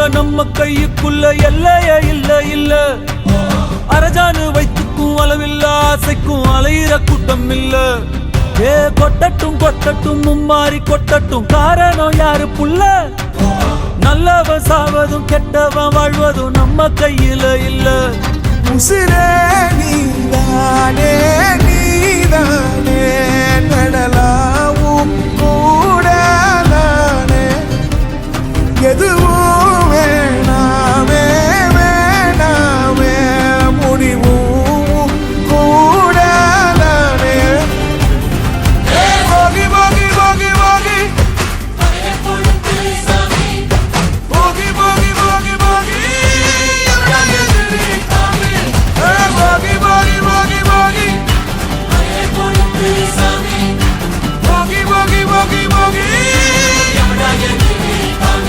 நம்ம கையுக்குள்ள எல்லைய இல்ல இல்ல. அரஜானு வைத்துக்கும் அளவில்ல, ஆசைக்கும் அலையிற கூட்டம் இல்ல. ஏ கொட்டட்டும் கொட்டட்டும் மும்மாறி கொட்டட்டும், காரணம் யாரு புள்ள? நல்லவன் சாவதும் கெட்டவன் வாழ்வதும் நம்ம கையில இல்ல. உசிரே நீதானே நீதானே, நடலாவும் கூட நானே, எதுவும்